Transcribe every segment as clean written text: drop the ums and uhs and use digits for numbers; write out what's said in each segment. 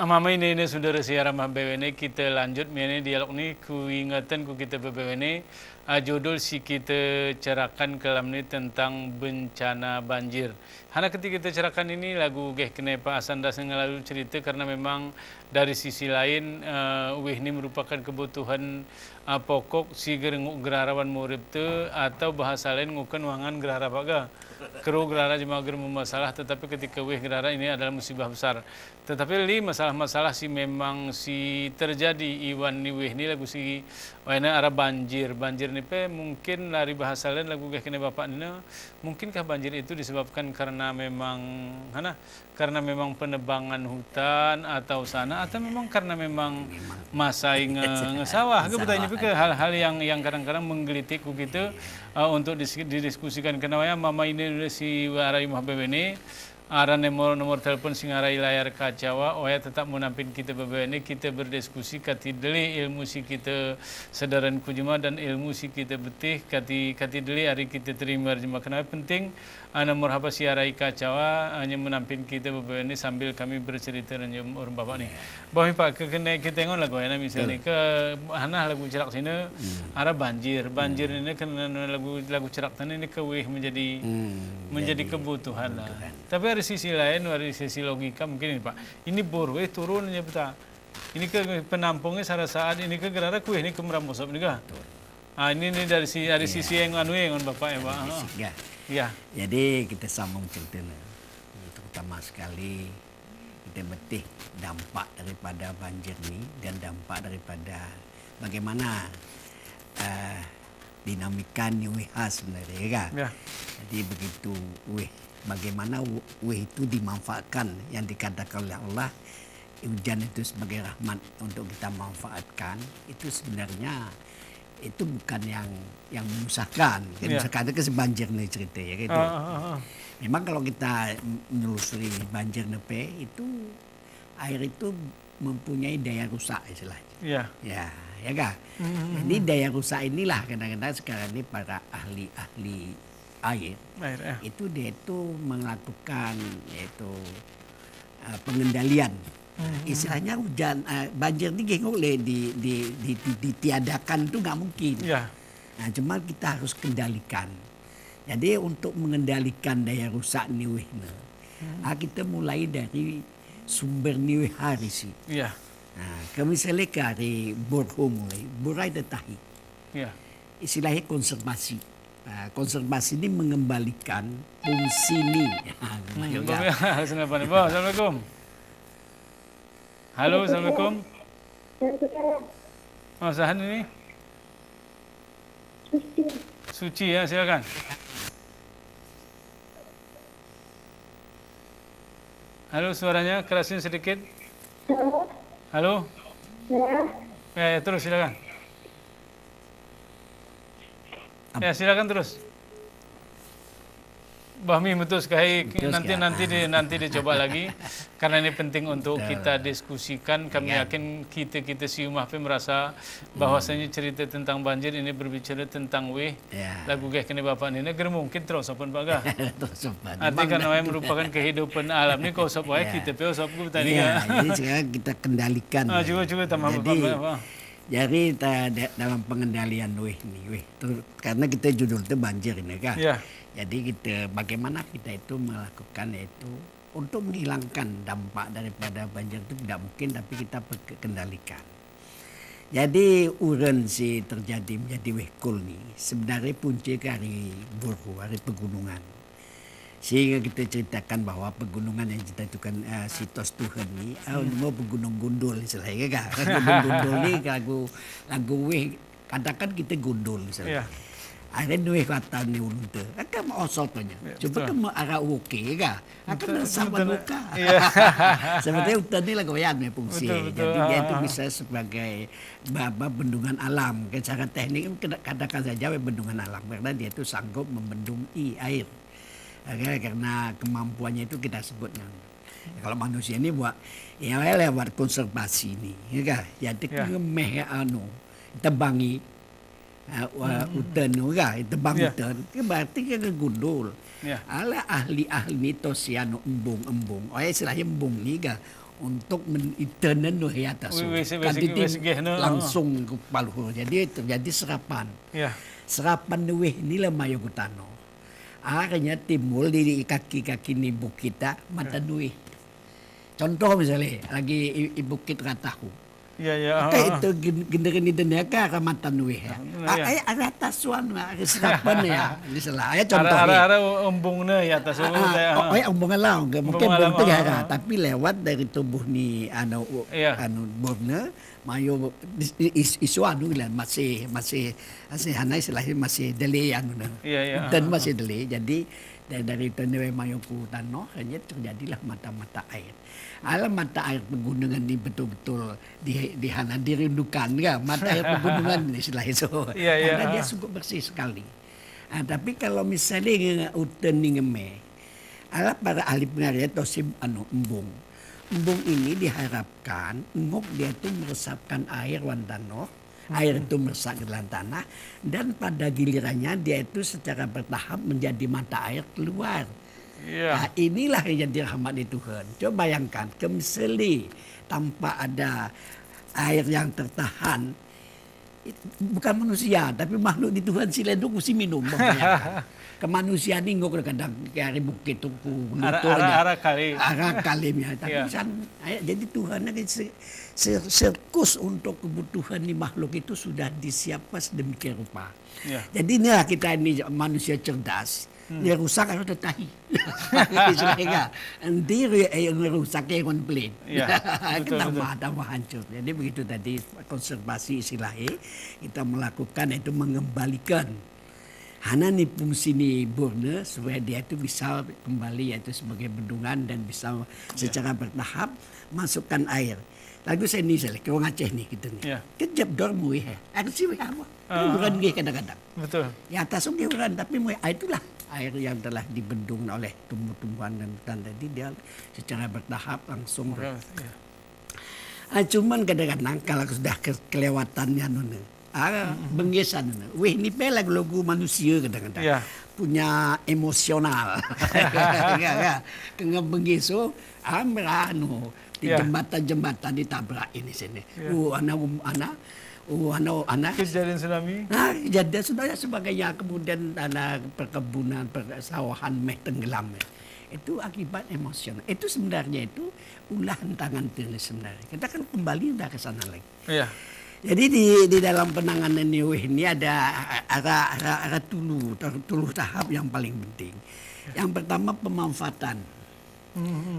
Mama ini saudara siaran BWN kita lanjut ini dialog ni ku ingatan ku kita BWN judul si kita cerakan kelam ni tentang bencana banjir. Hana ketika kita cerakan ini lagu geh kena Pak Asanda lalu cerita karena memang dari sisi lain weh ni merupakan kebutuhan pokok si gerarawan murid tu atau bahasa lain ngukan wangan gerara baga. Keru gerara cuma masalah tetapi ketika weh gerara ini adalah musibah besar. Tetapi li masalah-masalah si memang si terjadi iwan ni weh ni lagu si wana arah banjir ni pe mungkin dari bahasa lain lagu geh kena bapak ni mungkinkah banjir itu disebabkan karena memang penebangan hutan atau sana atau memang karena memang masa ngesawah ke bertanya ke hal-hal yang kadang-kadang menggelitik gitu untuk didiskusikan kenapa ya mama ini si warai mahbebe ini ada nomor telepon singarai layar kacawa ya tetap menampin kita ini kita berdiskusi kati deli ilmu si kita sedaran kujuma dan ilmu si kita betih kati deli hari kita terima jema kenapa penting nomor apa siarai kacawa hanya menampin kita ini sambil kami bercerita dengan orang bapak ni bahwa pak kena kita tengok lagu ya misalnya ke hana lagu cerak sini ada banjir ini kena lagu cerak tadi ini kewih menjadi kebutuhan lah. Tapi dari sisi lain, dari sisi logika mungkin ini Pak. Ini bor, turun aja betul. Ini ke penampungnya saat ini ke gerara kue ini ke Meramosop ini kah? Ini dari sisi yang yang Bapak ya Pak. Ya. Jadi kita sambung ceritanya. Terutama sekali kita betih dampak daripada banjir ini dan dampak daripada bagaimana dinamika WH sebenarnya kan. Ya. Jadi begitu bagaimana itu dimanfaatkan yang dikatakan oleh Allah hujan itu sebagai rahmat untuk kita manfaatkan itu sebenarnya itu bukan yang menyusahkan. Misalkan itu banjir nih cerita ya gitu. Memang kalau kita menelusuri banjir nepe itu air itu mempunyai daya rusak istilahnya. Ya kan? Jadi daya rusak inilah kadang-kadang sekarang ini para ahli air itu dia itu melakukan yaitu pengendalian. Istilahnya hujan banjir ini gengok ditiadakan itu nggak mungkin. Nah, cuma kita harus kendalikan. Jadi untuk mengendalikan daya rusak niwih kita mulai dari sumber niwih hari sih. Nah, kami misalnya dari borho mulai, burai detahi. Istilahnya konservasi. Konservasi ini mengembalikan fungsi ini. Assalamualaikum. Halo, assalamualaikum. Sahan ini? Suci ya, silakan. Halo, suaranya kerasin sedikit. Halo. Ya, terus silakan. Ya, silakan terus. Bahmi betul sekali nanti dicoba lagi karena ini penting untuk kita diskusikan. Kami yakin kita si Umah merasa bahwasanya cerita tentang banjir ini berbicara tentang lagu geh kene bapak ini negeri mungkin terus apa baga. Arti karena merupakan kehidupan alam ni kau sop kita pe sop ku tadi jadi sekarang kita kendalikan. Juga tambah jadi dalam pengendalian karena kita judul itu banjir ini kan. Jadi kita bagaimana kita itu melakukan itu untuk menghilangkan dampak daripada banjir itu tidak mungkin tapi kita kendalikan. Jadi uren si terjadi menjadi wehkul nih sebenarnya punca dari burhu hari pegunungan. Sehingga kita ceritakan bahwa pegunungan yang kita itu kan sitos Tuhan ni mau pegunung gundul istilahnya kan. Gunung gundul ni lagu weh katakan kita gundul misalnya. Ada dua kata ni ulunte. Akan mau osopnya. Coba kan mau arah oke kan. Akan sama luka. Sebenarnya hutan ni lah goyang ni fungsi. Jadi dia itu bisa sebagai bendungan alam. Secara teknik katakan saja bendungan alam karena dia itu sanggup membendung air. Karena kemampuannya itu kita sebutnya. Kalau manusia ini buat lewat konservasi ini, ya kan? Jadi ngemeh tebangi hutan tebang hutan, berarti kan gundul. Ala ahli-ahli tosiano embung-embung. Istilahnya embung ni kan. untuk menitenen nuh ya tasu. Langsung ke paluhur. Jadi terjadi serapan. Ya. Serapan nuh ini lah mayo kutano. Akhirnya timbul di kaki-kaki ni bukita mata nuh. Contoh misalnya lagi bukit Ratahu. Ya. Itu genderin dunia ka ramatan nuh ya. Ada tasuan ada serapan ya. Ini salah. Ya contoh. Ada embungnya ya tasu. Embungan lah. Mungkin belum tegara, tapi lewat dari tubuh ni anu borne mayo isu anu lah masih hanai selahir masih delay anu dan masih delay. Jadi dari Tanjung Mayo Putano hanya terjadilah mata-mata air. Alam mata air pegunungan ini betul-betul dirindukan ya, mata air pegunungan ini istilahnya itu. Karena dia sungguh bersih sekali. Tapi kalau misalnya hutan ini ala para ahli pengajar atau embung. Embung ini diharapkan dia itu meresapkan air wantano. Air itu meresap ke dalam tanah dan pada gilirannya dia itu secara bertahap menjadi mata air keluar. Nah, inilah yang jadi rahmat di Tuhan. Coba bayangkan, kemseli tanpa ada air yang tertahan, bukan manusia tapi makhluk di Tuhan silenduk mesti minum. Kemanusiaan ini kadang dari bukit itu arah kalimnya. Tapi jadi Tuhan serkus untuk kebutuhan di makhluk itu sudah disiapkan sedemikian rupa. Jadi inilah kita ini manusia cerdas. Dia rusak harus tetahi. Nanti yang rusak yang komplain. Tambah hancur. Jadi begitu tadi konservasi istilahnya kita melakukan itu mengembalikan. Hana ni fungsi ni borne supaya dia itu bisa kembali yaitu sebagai bendungan dan bisa secara bertahap masukkan air. Lagu saya ni ke orang Aceh ni kita ni. Kejap dormu ya. Aku sih apa? Bukan dia kadang-kadang. Betul. Ya atas dia bukan tapi itulah air yang telah dibendung oleh tumbuh-tumbuhan dan hutan tadi dia secara bertahap langsung. Cuman kadang-kadang kalau sudah kelewatannya nuna. Benggesan. Weh ni pe lagu manusia kadang-kadang. Punya emosional. Kena benggeso amrano di jembatan ditabrak ini sini. Anak kejadian tsunami. Kejadian tsunami sebagainya kemudian tanah perkebunan persawahan tenggelam. Itu akibat emosional. Itu sebenarnya itu ulahan tangan Tuhan sebenarnya. Kita kan kembali udah ke sana lagi. Jadi di dalam penanganan ini ada arah tuluh tahap yang paling penting. Yang pertama pemanfaatan.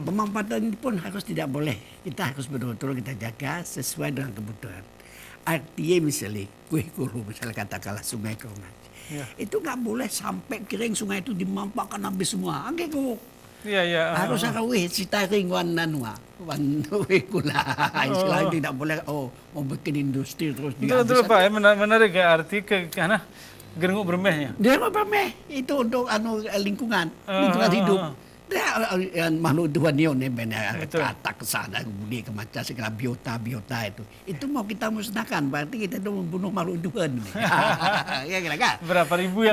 Pemanfaatan ini pun harus tidak boleh. Kita harus betul-betul kita jaga sesuai dengan kebutuhan. Artinya misalnya kuih kuru misalnya katakanlah sungai Krongan. Itu nggak boleh sampai kering sungai itu dimanfaatkan habis semua. Harus ada sitaring wan kula. Istilahnya tidak boleh mau bikin industri terus dia. Betul Pak, menarik ya arti karena gerenguk bermehnya. Gerenguk bermeh itu untuk lingkungan hidup. Dia makhluk Tuhan ni kata kesana budi kemacam segala biota itu mau kita musnahkan berarti kita itu membunuh makhluk Tuhan. Kan? Berapa ribu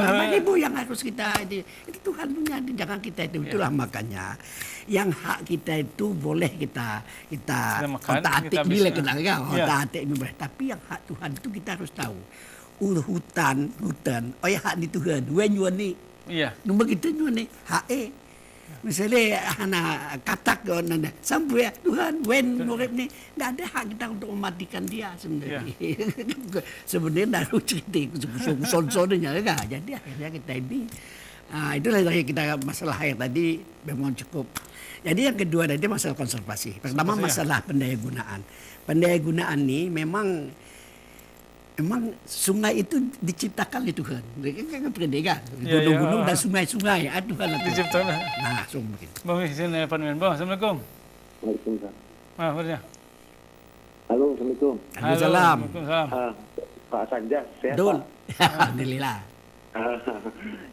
yang harus kita itu Tuhan punya jangan kita itu itulah makanya yang hak kita itu boleh kita otak-atik bila kena otak-atik ini boleh tapi yang hak Tuhan itu kita harus tahu hutan ya hak di Tuhan wen ni nombor kita ni hak misalnya anak katak sampai Tuhan wen murid ni nggak ada hak kita untuk mematikan dia sebenarnya. Sebenarnya harus cerita son-sonnya kan. Jadi akhirnya kita ini itulah dari kita masalah air tadi memang cukup. Jadi yang kedua tadi masalah konservasi. Pertama masalah pendaya gunaan. Pendaya gunaan ni memang sungai itu diciptakan oleh Tuhan. Kan pernah gunung-gunung dan sungai-sungai. Tuhan diciptakan. Nah, mungkin. Bang, sini Panmen. Bang, Assalamualaikum. Waalaikumsalam. Berja. Halo, Assalamualaikum. Waalaikumsalam. Pak Sanja, sehat Pak? Alhamdulillah.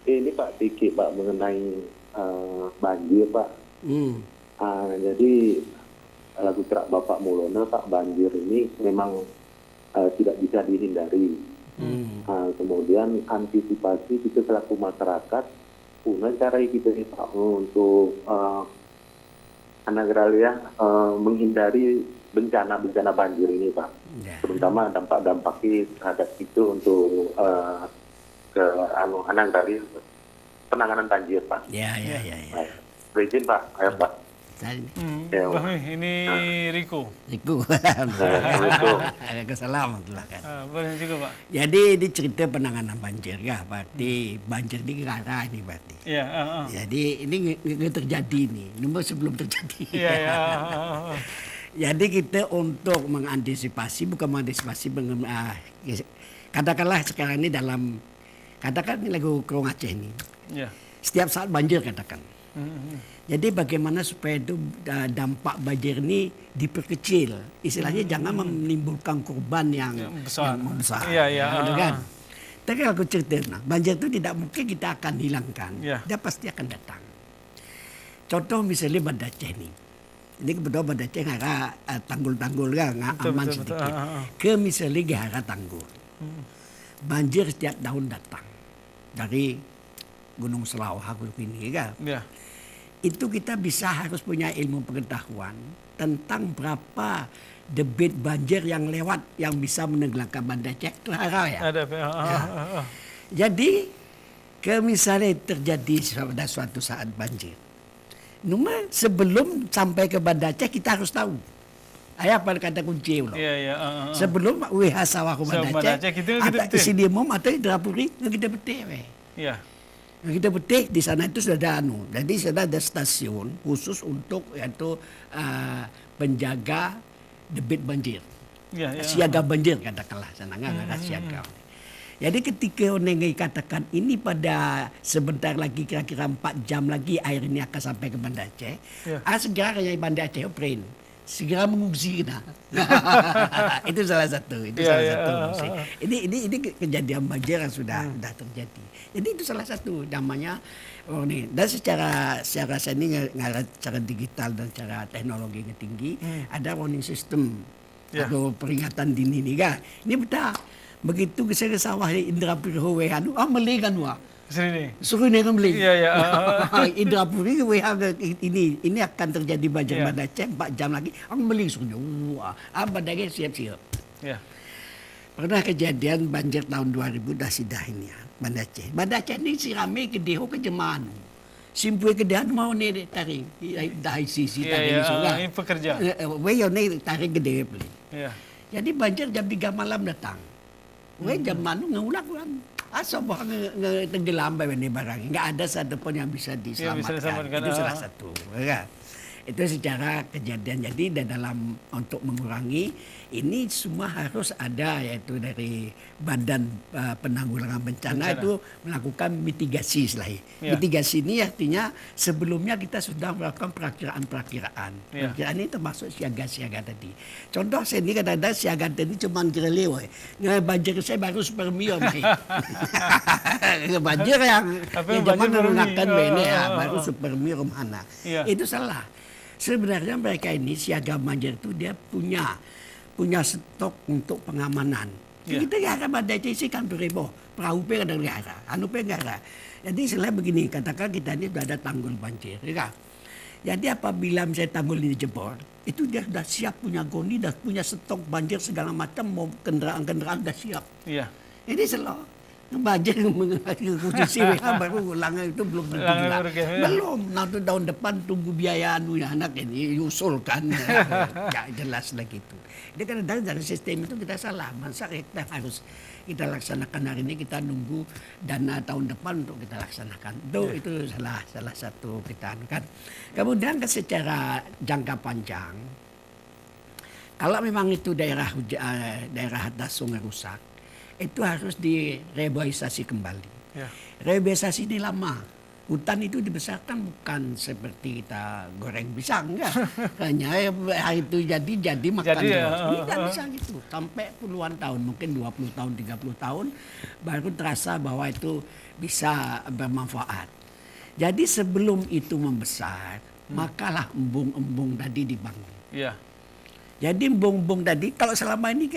Ini Pak sedikit Pak mengenai banjir Pak. Jadi lagu terak Bapak Mulona Pak, banjir ini memang tidak bisa dihindari. Kemudian antisipasi kita selaku masyarakat punya cara kita Pak untuk Agraria menghindari bencana-bencana banjir ini, Pak. Terutama dampak-dampaknya terhadap itu untuk ke Agraria penanganan banjir, Pak. Ya. Izin, Pak. Ayo, Pak. Ini Riko. Assalamualaikum kan. Boleh juga, Pak. Jadi ini cerita penanganan banjir ya, berarti banjir di Ngara ini berarti. Iya. Jadi ini nggak terjadi nih, nomor sebelum terjadi. Iya. Jadi kita untuk mengantisipasi, bukan mengantisipasi, katakanlah sekarang ini katakan ini lagu Kerong Aceh ini. Iya. Setiap saat banjir katakan. Jadi bagaimana supaya itu dampak banjir ini diperkecil, istilahnya jangan menimbulkan korban yang besar. Iya. Kan? Tapi aku cerita, banjir itu tidak mungkin kita akan hilangkan, dia pasti akan datang. Contoh misalnya Banda Aceh ini kebetulan Banda Aceh ada tanggul-tanggul kan, aman sedikit. Ke misalnya Gihara Tanggul, banjir setiap tahun datang dari Gunung Selawah ini kan. Yeah. Itu kita harus punya ilmu pengetahuan tentang berapa debit banjir yang lewat yang bisa menenggelamkan Banda Aceh Kelara ya. Ada. Jadi misalnya terjadi pada suatu saat banjir, sebelum sampai ke Banda Aceh kita harus tahu. Apa kata kunci loh. Iya. Sebelum WH sawah ke Banda Aceh, kita isi dimum atau hidrapuri kita betul. Iya. Kita betik di sana itu sudah ada jadi sudah ada stasiun khusus untuk yaitu penjaga debit banjir, siaga banjir katakanlah sana nggak ada siaga. Jadi ketika Onengei katakan ini pada sebentar lagi kira-kira 4 jam lagi air ini akan sampai ke Banda Aceh, segera kayak Banda Aceh operin. Segera mengungsi kita. Itu salah satu. Ini kejadian banjir yang sudah terjadi. Jadi itu salah satu namanya dan secara digital dan secara teknologi yang tinggi ada warning system atau peringatan dini nih kan. Ini betul. Begitu ke sawah Indrapuri Howehan, melikan suruh ini kan beli. Iya. Indrapuri ini akan terjadi banjir Banda Aceh 4 jam lagi. Orang beli suruh. Banda Aceh siap-siap. Iya. Pernah kejadian banjir tahun 2000 dah sidah ini ya. Banda Aceh. Banda Aceh ini sirame ke deho ke Jemanu. Simpul ke dehan mau nih tarik. Dah sisi tarik sungai. Ini pekerja. Weyo nih tarik ke deho beli. Iya. Jadi banjir jam 3 malam datang. Jemanu ngulang. Asal tenggelam ini barang, nggak ada satupun yang bisa diselamatkan. Itu salah satu. Ya. Itu secara kejadian. Jadi dalam untuk mengurangi ini semua harus ada yaitu dari Badan Penanggulangan Bencana itu melakukan mitigasi selain. Mitigasi ini artinya sebelumnya kita sudah melakukan perakiraan. Perakiraan ini termasuk siaga-siaga tadi. Contoh saya ini kadang-kadang siaga tadi cuma kira-kira banjir saya baru supermio banjir yang cuma menggunakan bene baru supermio mana. Itu salah. Sebenarnya mereka ini siaga banjir itu dia punya stok untuk pengamanan. Kita nggak ada Banda Aceh sih kan beribu perahu pe ada negara, pe negara. Jadi selain begini, katakan kita ini sudah ada tanggul banjir, ya kan? Jadi apabila misalnya tanggul ini jebol, itu dia sudah siap punya goni, sudah punya stok banjir segala macam, mau kendaraan-kendaraan sudah siap. Iya. Ini selalu banjir posisi baru ulang itu belum tentu juga. Belum, nanti tahun depan tunggu biaya anak ini usulkan. Ya jelas lagi itu. Jadi kadang-kadang dari sistem itu kita salah. Masa kita harus kita laksanakan hari ini, kita nunggu dana tahun depan untuk kita laksanakan. Itu salah satu kita kan. Kemudian secara jangka panjang, kalau memang itu daerah atas sungai rusak, itu harus direboisasi kembali. Reboisasi ini lama. Hutan itu dibesarkan bukan seperti kita goreng pisang, enggak. Hanya itu jadi makan terus. Tidak bisa gitu. Sampai puluhan tahun, mungkin 20 tahun, 30 tahun baru terasa bahwa itu bisa bermanfaat. Jadi sebelum itu membesar, makalah embung-embung tadi dibangun. Jadi embung-embung tadi kalau selama ini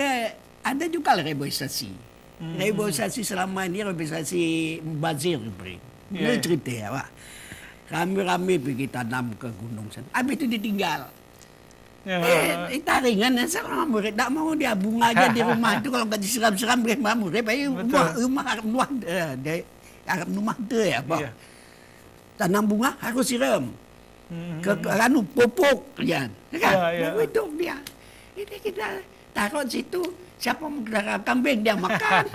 ada juga reboisasi. Reboisasi selama ini reboisasi bazir beri. Ini cerita ya Pak. Rame-rame pergi tanam ke gunung sana. Habis itu ditinggal. Ya. Taringan sama murid. Tak mau dia bunga aja di rumah itu. Kalau nggak disiram-siram bagaimana murid. Rumah rumah tu ya, Pak. Iya. Tanam bunga harus siram. Ke pupuk ya. Kan? Hidup dia. Ini kita taruh situ. Siapa mau darah kambing dia makan.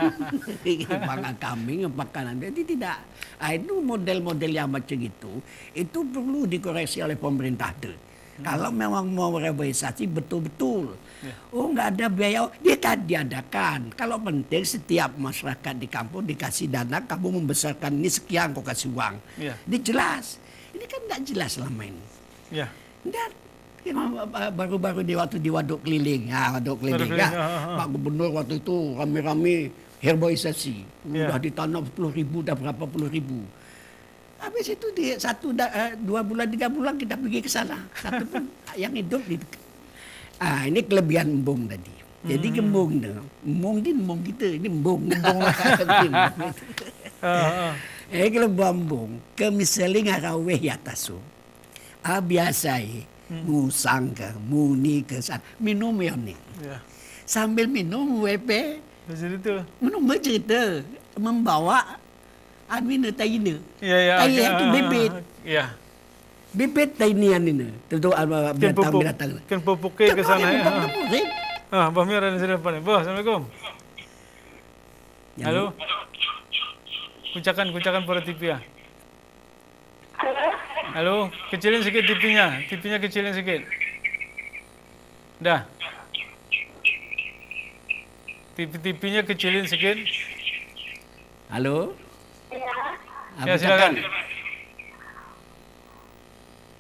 Makan kambing, makanan dia tidak. Itu model-model yang macam itu perlu dikoreksi oleh pemerintah tu. Kalau memang mau revitalisasi betul-betul. Oh nggak ada biaya, dia kan diadakan. Kalau penting setiap masyarakat di kampung dikasih dana, kamu membesarkan ini sekian, kau kasih uang. Ini jelas. Ini kan nggak jelas selama ini. Dan baru-baru di waktu di Waduk Keliling, Waduk Keliling ya. Pak Gubernur waktu itu rame-rame herbalisasi. Udah ditanam 10.000, dah berapa puluh ribu. Habis itu di 2 bulan 3 bulan kita pergi ke sana. Satu pun yang hidup di ini kelebihan embung tadi. Jadi embung tu, embung kita ini embung. Kelebihan embung, ke misalnya ngaraweh ya tasu. Biasa musang ke, muni ke sana, minum yang ni. Sambil minum WP, minum bercerita, membawa Amina taina. Taina itu bibit. Bibit tainian ini. Tentu binatang-binatang. Kan pupuknya ke sana ya. Bah Mir ada di depan. Bah, Assalamualaikum. Halo. Kucakan pada TV ya. Halo, kecilin sikit TV-nya. TV-nya kecilin sikit. Dah. TV-nya kecilin sikit. Halo. Ya, silakan.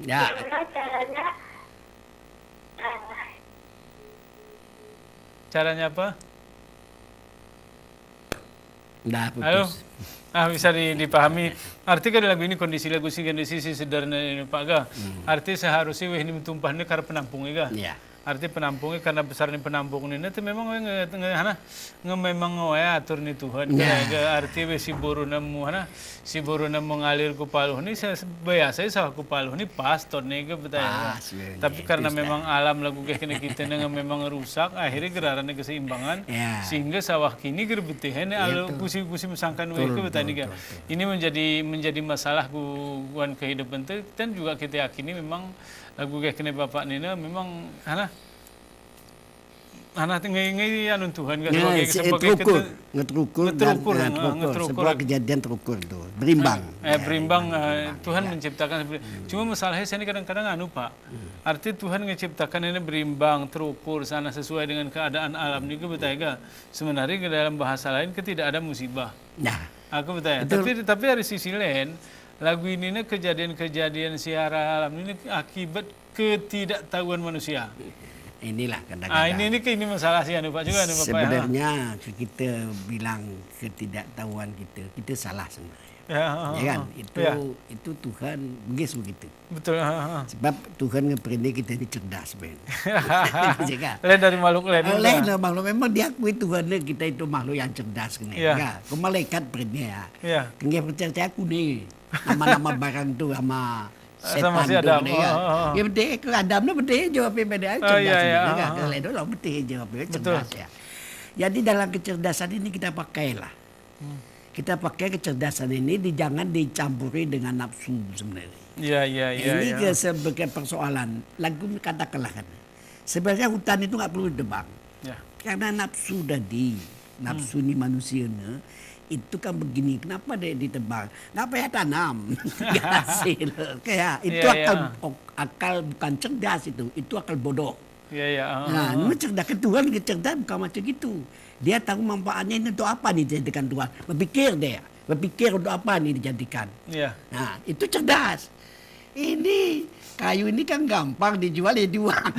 Ya. Caranya apa? Dah putus. Halo. Bisa dipahami. Arti kan lagu ini kondisi sederhana ini Pak Ga. Arti seharusnya ini tumpahnya karena penampung ga. Ya. Arti penampungnya karena besarnya penampung ini itu memang memang atur ni Tuhan. Arti si boruna mengalir ku paluh ni biasa sah ku paluh ni pastor ni ke betul. Tapi karena memang alam lagu kena kita yang memang rusak, akhirnya gerarannya keseimbangan sehingga sawah kini gerbetihan alu kusi mesangkan ke betul ni. Ini menjadi masalah guan kehidupan tu dan juga kita yakini memang lagu kena bapak Nina memang ngai anu Tuhan ngeterukur sebuah kejadian terukur tu berimbang Tuhan menciptakan cuma masalahnya saya ini kadang-kadang Pak arti Tuhan menciptakan ini berimbang terukur sana sesuai dengan keadaan alam ni ke betul ga sebenarnya ke dalam bahasa lain tidak ada musibah aku betul tapi dari sisi lain lagu ini kejadian-kejadian siara alam ini akibat ketidaktahuan manusia. Inilah kadang-kadang. Ini masalah sih Pak juga Pak. Sebenarnya kita bilang ketidaktahuan kita salah sebenarnya. Ya kan? Itu Tuhan begitu begitu. Betul. Sebab Tuhan ngeperindik kita ini cerdas sebenarnya. Lain dari makhluk lain. Lain dari makhluk. Memang diakui Tuhan kita itu makhluk yang cerdas kan. Ke malaikat perindik ya. Kena percaya aku nih. Nama-nama barang tu sama setan tu ya. Ya betul ke Adam tu betul jawabnya beda cerdas juga. Kalau itu lah betul jawabnya cerdas ya. Jadi dalam kecerdasan ini kita pakailah. Kita pakai kecerdasan ini jangan dicampuri dengan nafsu sebenarnya. Ini sebagai persoalan. Lagu katakanlah kan. Sebenarnya hutan itu nggak perlu ditebang. Karena nafsu tadi, nafsu ni manusianya itu kan begini, kenapa dia ditebang? Kenapa ya tanam? Hasil. Kayak itu akal bukan cerdas itu akal bodoh. Nah, ini cerdas Tuhan cerdas bukan macam gitu. Dia tahu manfaatnya ini untuk apa nih dijadikan Tuhan. Berpikir untuk apa nih dijadikan. Nah, itu cerdas. Ini kayu ini kan gampang dijual ya diuang.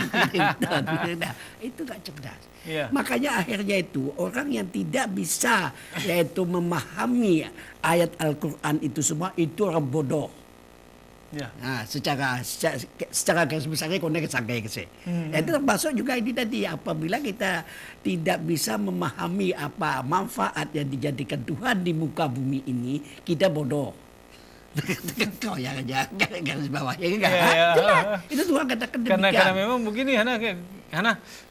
Itu gak cerdas. Makanya akhirnya itu orang yang tidak bisa yaitu memahami ayat Al-Quran itu semua itu orang bodoh. Nah, secara garis besarnya konek sampai ke sini. Itu termasuk juga ini tadi apabila kita tidak bisa memahami apa manfaat yang dijadikan Tuhan di muka bumi ini, kita bodoh. Kau yang jaga garis bawahnya enggak. Ya. Itu Tuhan katakan demikian. Karena memang begini hana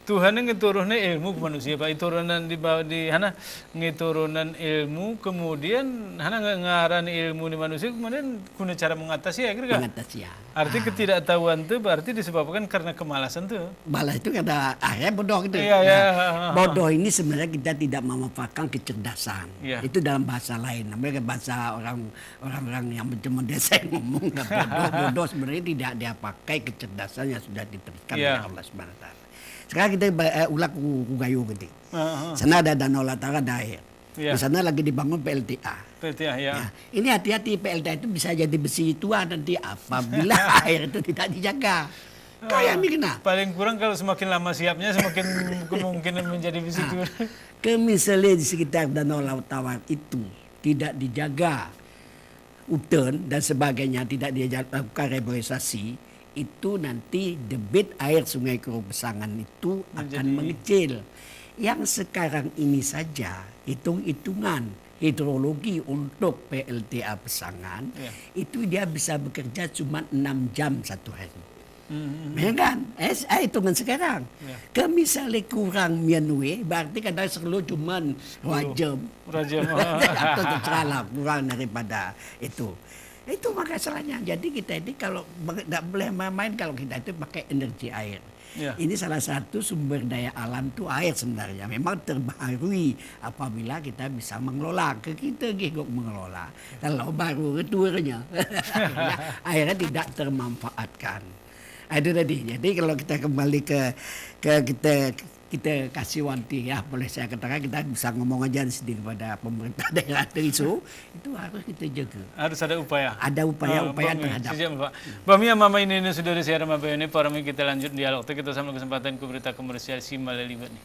Tuhan ngeturunnya ilmu ke manusia Pak. Turunan di hana ngeturunan ilmu kemudian hana ngaran ilmu di manusia kemudian guna cara mengatasi ya kira. Mengatasi ya. Arti ketidaktahuan itu berarti disebabkan karena kemalasan tuh. Malas itu kata akhirnya bodoh gitu. Iya. Bodoh ini sebenarnya kita tidak memanfaatkan kecerdasan. Iya. Itu dalam bahasa lain. Namanya bahasa orang-orang yang cuma desa ngomong bodoh sebenarnya tidak dia pakai kecerdasan yang sudah diberikan oleh Allah Subhanahu wa taala. Sekarang kita ulang ku gayo gitu. Sana ada danau Latara ada air. Di sana lagi dibangun PLTA. PLTA ya. Ini hati-hati PLTA itu bisa jadi besi tua nanti apabila air itu tidak dijaga. Kayak ini kena. Paling kurang kalau semakin lama siapnya semakin kemungkinan menjadi besi tua. Misalnya di sekitar danau Laut Tawar itu tidak dijaga hutan dan sebagainya, tidak dilakukan reboisasi, itu nanti debit air Sungai Kuro Besangan itu akan mengecil. Yang sekarang ini saja hitung-hitungan hidrologi untuk PLTA Besangan itu dia bisa bekerja cuma 6 jam satu hari. Ya kan? Hitungan sekarang. Misalnya kurang mianwe, berarti kadang selalu cuma 2 jam. Atau terserah kurang daripada itu. Itu masalahnya. Jadi kita ini kalau tidak boleh main kalau kita itu pakai energi air. Ini salah satu sumber daya alam itu air sebenarnya. Memang terbaharui apabila kita bisa mengelola. Kita gigok mengelola. Kalau baru returnya airnya tidak termanfaatkan. Itu tadi. Jadi kalau kita kembali ke kita kasih wanti ya, boleh saya katakan kita bisa ngomong aja sedikit pada pemerintah daerah itu harus kita jaga. Harus ada upaya. Ada upaya-upaya terhadap. Pak. Bami mama ini sudah disiaran apa ini para kita lanjut dialog kita sama kesempatan ku berita komersial si Malalibat nih.